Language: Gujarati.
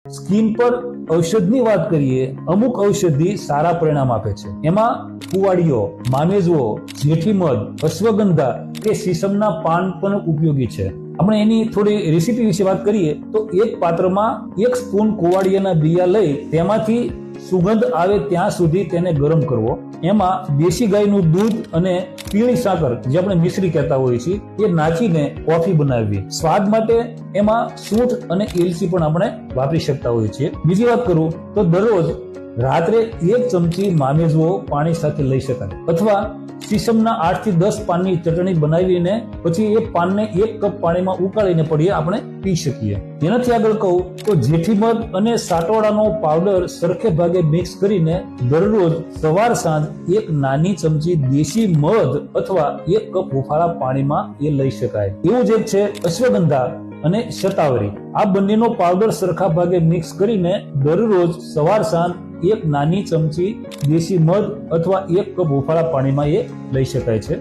સ્કિન પર ઔષધની વાત કરીએ, અમુક ઔષધિ સારા પરિણામ આપે છે. એમાં કુવાડિયો, મામેઝવો, જેઠીમધ, અશ્વગંધા કે સીસમના પાન પણ ઉપયોગી છે. આપણે એની થોડી રેસીપી વિશે વાત કરીએ તો એક પાત્રમાં 1 સ્પૂન કુવાડિયાના બિયા લઈ તેમાંથી સુગંધ આવે ત્યાં સુધી તેને ગરમ કરવો. એમાં દેશી ગાયનું દૂધ અને પીળી સાકર, જે આપણે મિશ્રી કહેતા હોઈએ છીએ, એ નાખીને કોફી બનાવવી. સ્વાદ માટે એમાં સૂંઠ અને એલચી પણ આપણે વાપરી શકતા હોઈએ છીએ. બીજી વાત કરું તો દરરોજ રાત્રે 1 ચમચી મામેઝવો પાણી સાથે લઈ શકાય, અથવા સીસમના 8 થી 10 પાનની ચટણી બનાવીને પછી એ પાનને 1 કપ પાણીમાં ઉકાળીને પણ આપણે પી શકીએ. તેનાથી આગળ કહું તો જેઠીમધ અને સાટોડાનો પાવડર સરખે ભાગે મિક્સ કરીને દરરોજ સવાર સાંજ 1 નાની ચમચી દેશી મધ અથવા 1 કપ હુંફાળા પાણીમાં એ લઈ શકાય. એવું જ એક છે અશ્વગંધા અને શતાવરી. આ બંનેનો પાવડર સરખા ભાગે મિક્સ કરીને દરરોજ સવાર સાંજ 1 નાની ચમચી દેશી મધ અથવા 1 કપ હુંફાળા પાણીમાં એ લઈ શકાય છે.